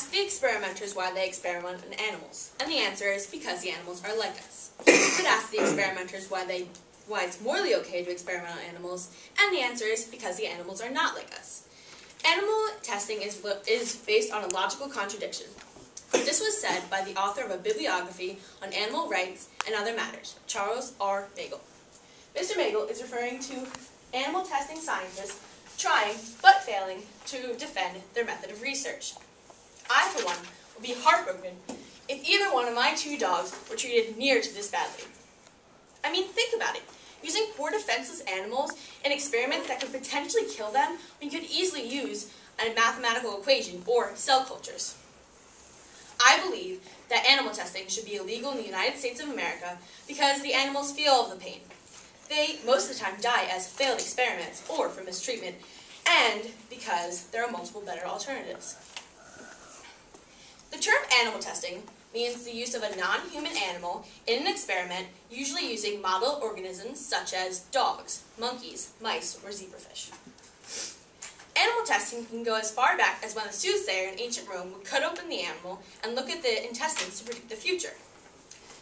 Ask the experimenters why they experiment on animals, and the answer is because the animals are like us. You could ask the experimenters why it's morally okay to experiment on animals, and the answer is because the animals are not like us. Animal testing is based on a logical contradiction. This was said by the author of a bibliography on animal rights and other matters, Charles R. Magel. Mr. Magel is referring to animal testing scientists trying, but failing, to defend their method of research. I, for one, would be heartbroken if either one of my two dogs were treated near to this badly. I mean, think about it. Using poor defenseless animals in experiments that could potentially kill them when you could easily use a mathematical equation or cell cultures. I believe that animal testing should be illegal in the United States of America because the animals feel all the pain. They, most of the time, die as failed experiments or from mistreatment, and because there are multiple better alternatives. The term animal testing means the use of a non-human animal in an experiment, usually using model organisms such as dogs, monkeys, mice, or zebrafish. Animal testing can go as far back as when a soothsayer in ancient Rome would cut open the animal and look at the intestines to predict the future.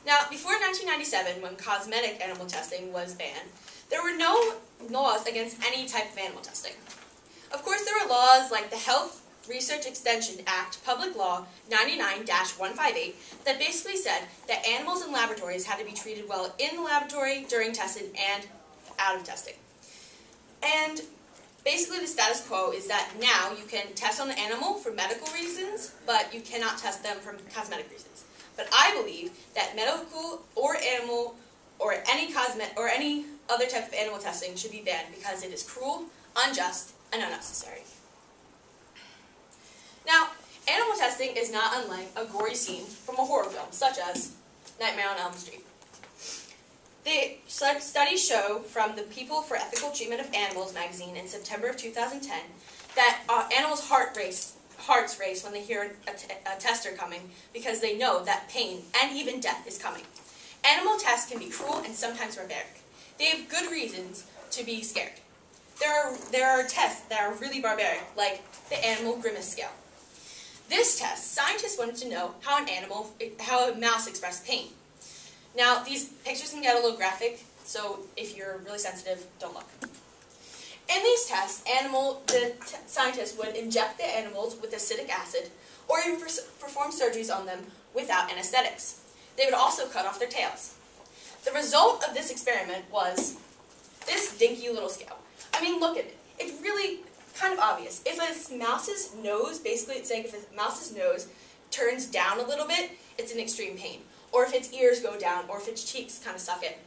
Now, before 1997, when cosmetic animal testing was banned, there were no laws against any type of animal testing. Of course, there were laws like the Health Research Extension Act, Public Law 99-158, that basically said that animals in laboratories had to be treated well in the laboratory, during testing, and out of testing. And basically the status quo is that now you can test on an animal for medical reasons, but you cannot test them for cosmetic reasons. But I believe that medical or animal or any other type of animal testing should be banned because it is cruel, unjust, and unnecessary. Now, animal testing is not unlike a gory scene from a horror film, such as Nightmare on Elm Street. The studies show from the People for Ethical Treatment of Animals magazine in September of 2010 that animals' hearts race when they hear a tester coming because they know that pain and even death is coming. Animal tests can be cruel and sometimes barbaric. They have good reasons to be scared. There are tests that are really barbaric, like the Animal Grimace Scale. This test, scientists wanted to know how a mouse expressed pain. Now, these pictures can get a little graphic, so if you're really sensitive, don't look. In these tests, the scientists would inject the animals with acetic acid, or even perform surgeries on them without anesthetics. They would also cut off their tails. The result of this experiment was this dinky little scale. I mean, look at it. It's really kind of obvious. If a mouse's nose, basically it's saying if a mouse's nose turns down a little bit, it's in extreme pain. Or if its ears go down, or if its cheeks kind of suck it.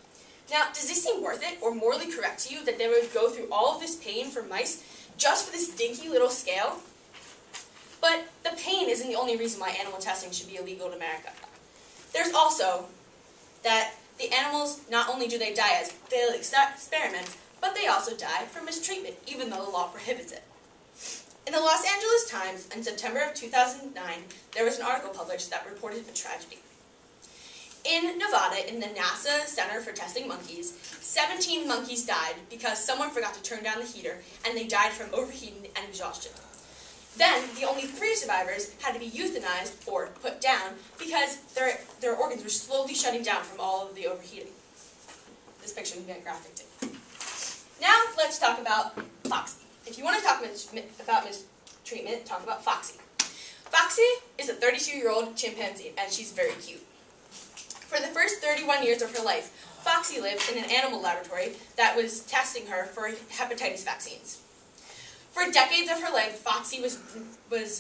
Now, does this seem worth it or morally correct to you that they would go through all of this pain for mice just for this dinky little scale? But the pain isn't the only reason why animal testing should be illegal in America. There's also that the animals, not only do they die as failed experiments, but they also die from mistreatment, even though the law prohibits it. In the Los Angeles Times, in September of 2009, there was an article published that reported a tragedy. In Nevada, in the NASA Center for Testing Monkeys, 17 monkeys died because someone forgot to turn down the heater, and they died from overheating and exhaustion. Then, the only 3 survivors had to be euthanized or put down because their organs were slowly shutting down from all of the overheating. This picture can get graphic too. Now, let's talk about Foxy. If you want to talk about mistreatment, talk about Foxy. Foxy is a 32-year-old chimpanzee, and she's very cute. For the first 31 years of her life, Foxy lived in an animal laboratory that was testing her for hepatitis vaccines. For decades of her life, Foxy was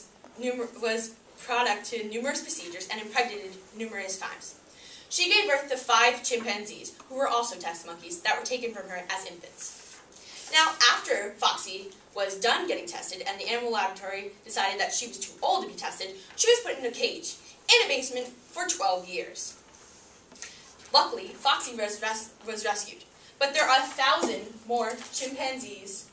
product to numerous procedures and impregnated numerous times. She gave birth to 5 chimpanzees, who were also test monkeys, that were taken from her as infants. Now, after Foxy was done getting tested and the animal laboratory decided that she was too old to be tested, she was put in a cage in a basement for 12 years. Luckily, Foxy was rescued, but there are 1,000 more chimpanzees.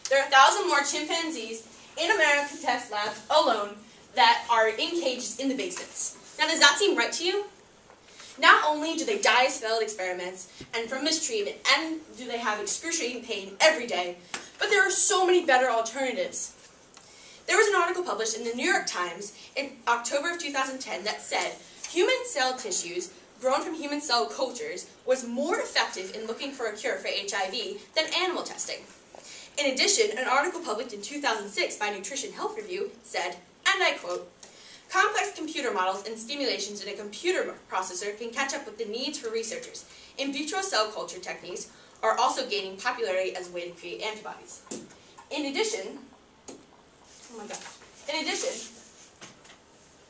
There are 1,000 more chimpanzees in American test labs alone that are in cages in the basements. Now, does that seem right to you? Not only do they die as failed experiments and from mistreatment, and do they have excruciating pain every day, but there are so many better alternatives. There was an article published in the New York Times in October of 2010 that said human cell tissues grown from human cell cultures was more effective in looking for a cure for HIV than animal testing. In addition, an article published in 2006 by Nutrition Health Review said, and I quote, "Complex computer models and stimulations in a computer processor can catch up with the needs for researchers. In vitro cell culture techniques are also gaining popularity as a way to create antibodies." In addition,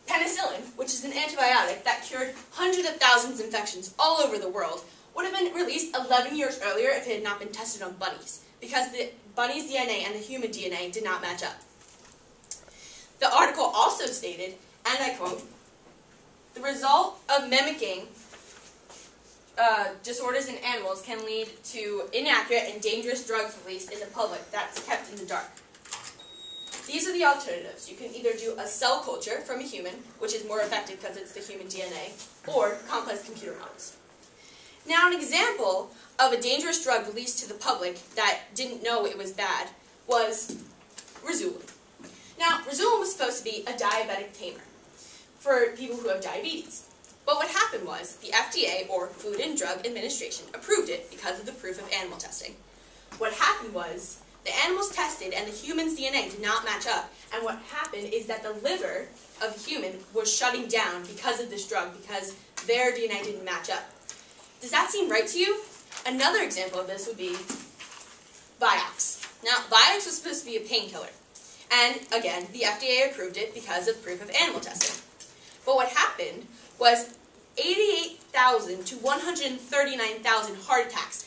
penicillin, which is an antibiotic that cured hundreds of thousands of infections all over the world, would have been released 11 years earlier if it had not been tested on bunnies, because the bunny's DNA and the human DNA did not match up. The article also stated, and I quote, "The result of mimicking disorders in animals can lead to inaccurate and dangerous drugs released in the public that's kept in the dark. These are the alternatives. You can either do a cell culture from a human, which is more effective because it's the human DNA, or complex computer models." Now, an example of a dangerous drug released to the public that didn't know it was bad was Rizulin. Now, Rizulin was supposed to be a diabetic tamer for people who have diabetes. But what happened was the FDA, or Food and Drug Administration, approved it because of the proof of animal testing. What happened was the animals tested and the human's DNA did not match up. And what happened is that the liver of a human was shutting down because of this drug, because their DNA didn't match up. Does that seem right to you? Another example of this would be Vioxx. Now, Vioxx was supposed to be a painkiller. And again, the FDA approved it because of proof of animal testing. But what happened was 88,000 to 139,000 heart attacks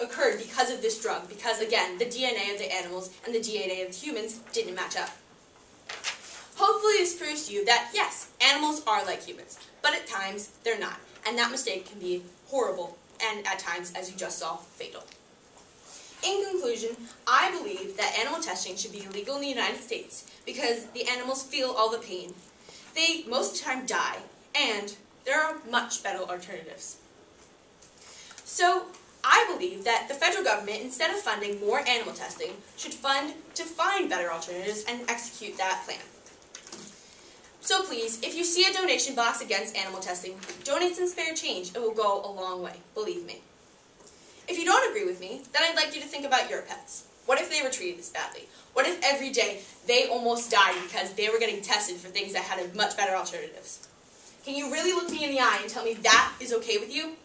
occurred because of this drug, because again, the DNA of the animals and the DNA of the humans didn't match up. Hopefully this proves to you that yes, animals are like humans, but at times they're not, and that mistake can be horrible, and at times, as you just saw, fatal. In conclusion, I believe that animal testing should be illegal in the United States because the animals feel all the pain. They most of the time die, and there are much better alternatives. So, I believe that the federal government, instead of funding more animal testing, should fund to find better alternatives and execute that plan. So please, if you see a donation box against animal testing, donate some spare change. It will go a long way, believe me. If you don't agree with me, then I'd like you to think about your pets. What if they were treated this badly? What if every day they almost died because they were getting tested for things that had much better alternatives? Can you really look me in the eye and tell me that is okay with you?